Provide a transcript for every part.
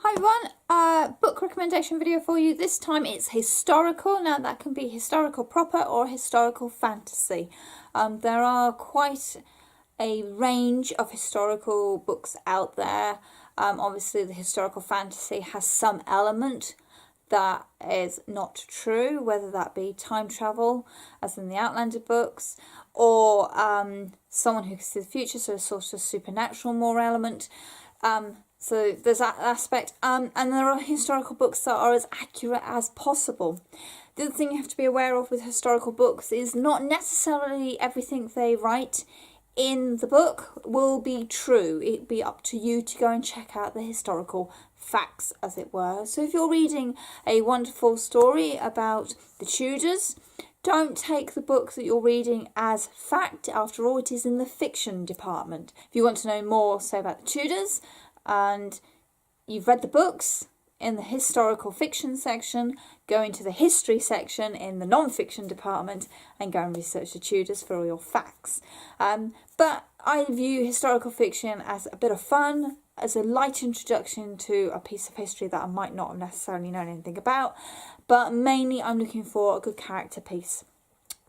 Hi everyone, book recommendation video for you. This time it's historical. Now that can be historical proper or historical fantasy. There are quite a range of historical books out there. Obviously the historical fantasy has some element that is not true, whether that be time travel, as in the Outlander books, or someone who can see the future, so a sort of supernatural more element. So there's that aspect, and there are historical books that are as accurate as possible. The other thing you have to be aware of with historical books is not necessarily everything they write in the book will be true. It'd be up to you to go and check out the historical facts, as it were. So if you're reading a wonderful story about the Tudors, don't take the book that you're reading as fact. After all, it is in the fiction department. If you want to know more, say, about the Tudors, and you've read the books in the historical fiction section, go into the history section in the non-fiction department and go and research the Tudors for all your facts. But I view historical fiction as a bit of fun, as a light introduction to a piece of history that I might not have necessarily known anything about, but mainly I'm looking for a good character piece.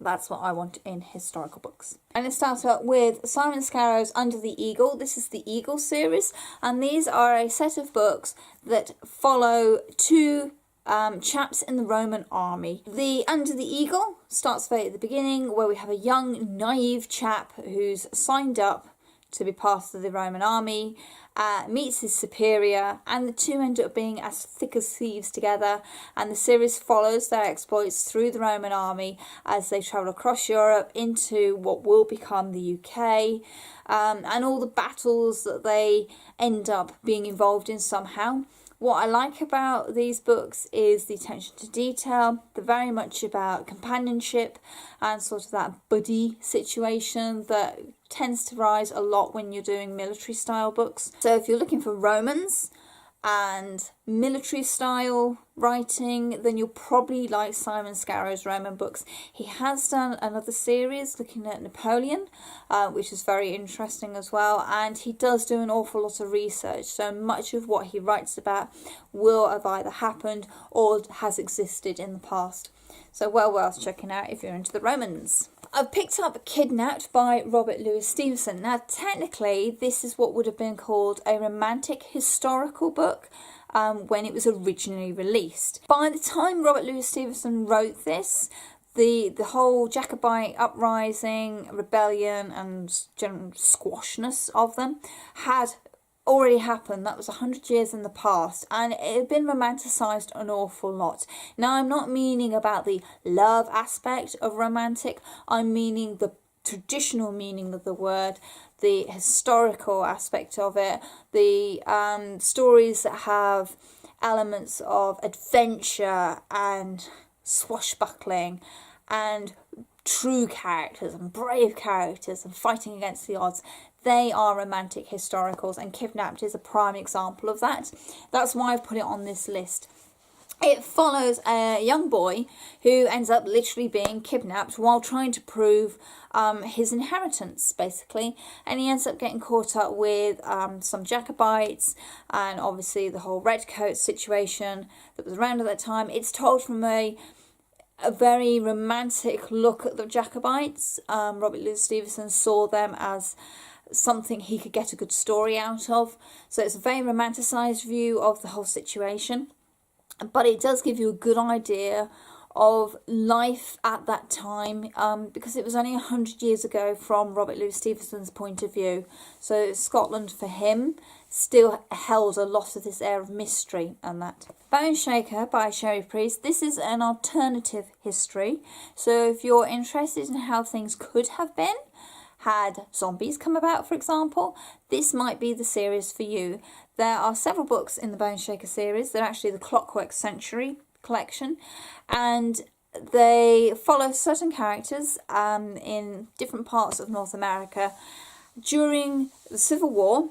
That's what I want in historical books. And it starts out with Simon Scarrow's Under the Eagle. This is the Eagle series, and these are a set of books that follow two chaps in the Roman army. The Under the Eagle starts right at the beginning, where we have a young, naive chap who's signed up to be part of the Roman army, meets his superior, and the two end up being as thick as thieves together, and the series follows their exploits through the Roman army as they travel across Europe into what will become the UK, and all the battles that they end up being involved in somehow. What I like about these books is the attention to detail. They're very much about companionship and sort of that buddy situation that tends to rise a lot when you're doing military style books. So if you're looking for Romans and military style writing, then you'll probably like Simon Scarrow's Roman books. He has done another series looking at Napoleon, which is very interesting as well, and he does do an awful lot of research, so much of what he writes about will have either happened or has existed in the past. So well worth checking out if you're into the Romans. I've picked up Kidnapped by Robert Louis Stevenson. Now technically this is what would have been called a romantic historical book when it was originally released. By the time Robert Louis Stevenson wrote this, the whole Jacobite uprising, rebellion and general squashness of them had already happened. That was 100 years in the past, and it had been romanticised an awful lot. Now I'm not meaning about the love aspect of romantic, I'm meaning the traditional meaning of the word, the historical aspect of it, the stories that have elements of adventure and swashbuckling and true characters and brave characters and fighting against the odds. They are romantic historicals, and Kidnapped is a prime example of that. That's why I've put it on this list. It follows a young boy who ends up literally being kidnapped while trying to prove his inheritance, basically. And he ends up getting caught up with some Jacobites and obviously the whole redcoat situation that was around at that time. It's told from a very romantic look at the Jacobites. Robert Louis Stevenson saw them as something he could get a good story out of. So it's a very romanticised view of the whole situation. But it does give you a good idea of life at that time, because it was only 100 years ago from Robert Louis Stevenson's point of view. So Scotland for him still held a lot of this air of mystery and that. Boneshaker by Sherry Priest. This is an alternative history. So if you're interested in how things could have been had zombies come about, for example, this might be the series for you. There are several books in the Boneshaker series. They're actually the Clockwork Century collection, and they follow certain characters in different parts of North America during the Civil War,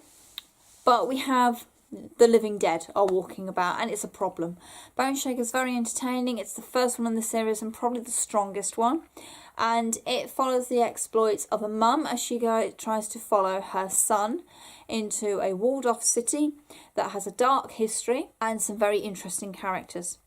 but we have the living dead are walking about, and it's a problem. Boneshaker is very entertaining. It's the first one in the series and probably the strongest one. And it follows the exploits of a mum as she tries to follow her son into a walled-off city that has a dark history and some very interesting characters.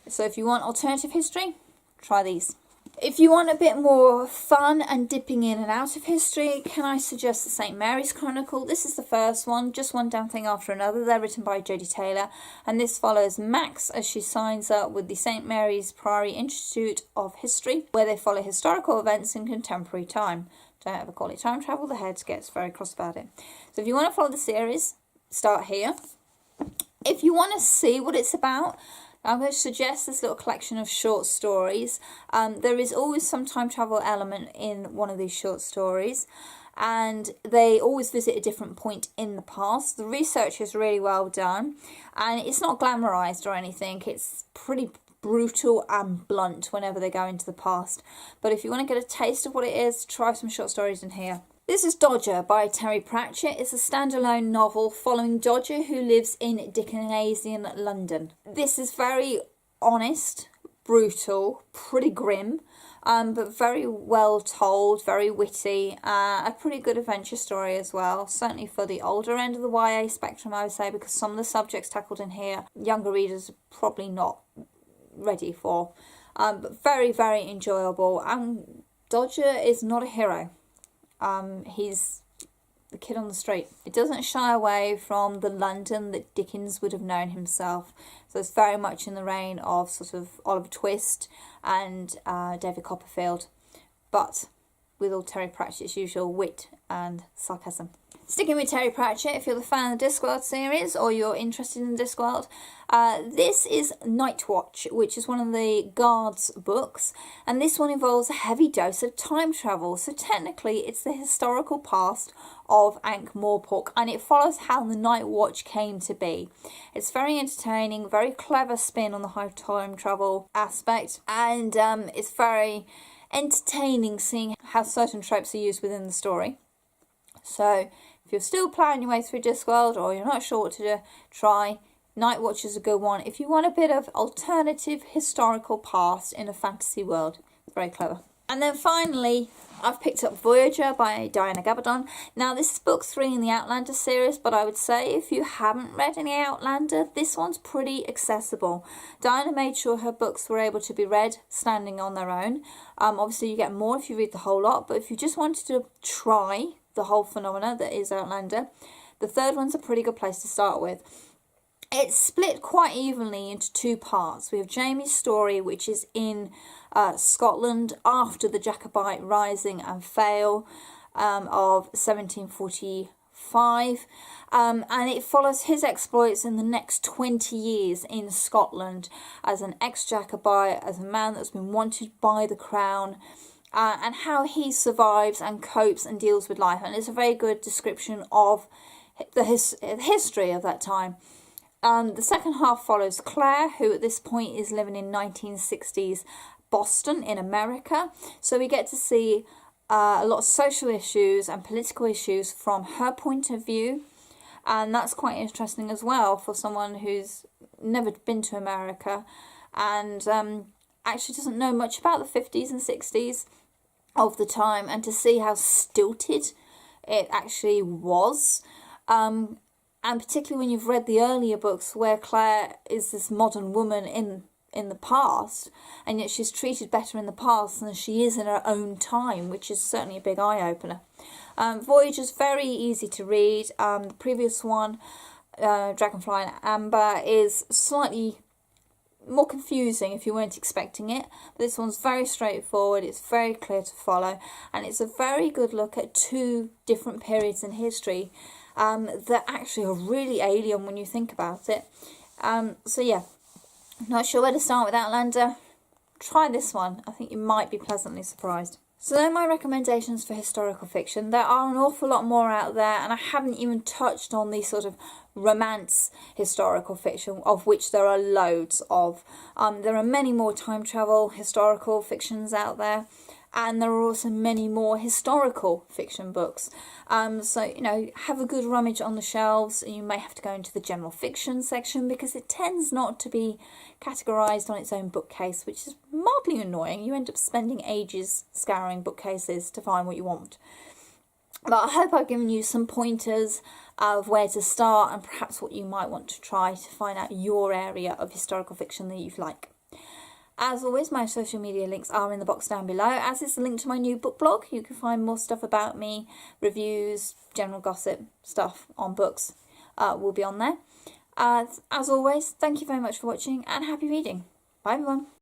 So if you want alternative history, try these. If you want a bit more fun and dipping in and out of history, can I suggest the St. Mary's Chronicle? This is the first one, just one damn thing after another. They're written by Jodie Taylor, and this follows Max as she signs up with the St. Mary's Priory Institute of History, where they follow historical events in contemporary time. Don't ever call it time travel, the head gets very cross about it. So if you want to follow the series, start here. If you want to see what it's about, I'm going to suggest this little collection of short stories. There is always some time travel element in one of these short stories, and they always visit a different point in the past. The research is really well done, and it's not glamorized or anything. It's pretty brutal and blunt whenever they go into the past. But if you want to get a taste of what it is, try some short stories in here. This is Dodger by Terry Pratchett. It's a standalone novel following Dodger, who lives in Dickensian London. This is very honest, brutal, pretty grim, but very well told, very witty. A pretty good adventure story as well, certainly for the older end of the YA spectrum, I would say, because some of the subjects tackled in here, younger readers are probably not ready for. But very, very enjoyable. And Dodger is not a hero. He's the kid on the street. It doesn't shy away from the London that Dickens would have known himself. So it's very much in the reign of sort of Oliver Twist and David Copperfield, but with all Terry Pratchett's usual wit and sarcasm. Sticking with Terry Pratchett, if you're the fan of the Discworld series or you're interested in Discworld, this is Nightwatch, which is one of the Guards books, and this one involves a heavy dose of time travel. So technically it's the historical past of Ankh-Morpork, and it follows how the Nightwatch came to be. It's very entertaining, very clever spin on the high time travel aspect, and it's very entertaining seeing how certain tropes are used within the story. So if you're still playing your way through Discworld or you're not sure what to do, try Nightwatch is a good one. If you want a bit of alternative historical past in a fantasy world, it's very clever. And then finally, I've picked up Voyager by Diana Gabaldon. Now this is book 3 in the Outlander series, but I would say if you haven't read any Outlander, this one's pretty accessible. Diana made sure her books were able to be read standing on their own. Obviously you get more if you read the whole lot, but if you just wanted to try the whole phenomena that is Outlander, the third one's a pretty good place to start with. It's split quite evenly into 2 parts. We have Jamie's story, which is in Scotland after the Jacobite rising and fall of 1745, and it follows his exploits in the next 20 years in Scotland as an ex-Jacobite, as a man that's been wanted by the crown, and how he survives and copes and deals with life. And it's a very good description of the history of that time. The second half follows Claire, who at this point is living in 1960s Boston in America. So we get to see a lot of social issues and political issues from her point of view. And that's quite interesting as well for someone who's never been to America and actually doesn't know much about the 50s and 60s of the time, and to see how stilted it actually was. And particularly when you've read the earlier books where Claire is this modern woman in the past, and yet she's treated better in the past than she is in her own time, which is certainly a big eye-opener. Voyager's very easy to read. The previous one, Dragonfly and Amber, is slightly more confusing if you weren't expecting it. But this one's very straightforward, it's very clear to follow, and it's a very good look at 2 different periods in history that actually are really alien when you think about it. So yeah, not sure where to start with Outlander. Try this one. I think you might be pleasantly surprised. So they're my recommendations for historical fiction. There are an awful lot more out there, and I haven't even touched on the sort of romance historical fiction, of which there are loads of. There are many more time travel historical fictions out there, and there are also many more historical fiction books. So, you know, have a good rummage on the shelves. You may have to go into the general fiction section because it tends not to be categorised on its own bookcase, which is mildly annoying. You end up spending ages scouring bookcases to find what you want. But I hope I've given you some pointers of where to start and perhaps what you might want to try to find out your area of historical fiction that you like. As always, my social media links are in the box down below, as is the link to my new book blog. You can find more stuff about me, reviews, general gossip, stuff on books will be on there. As always, thank you very much for watching and happy reading. Bye everyone.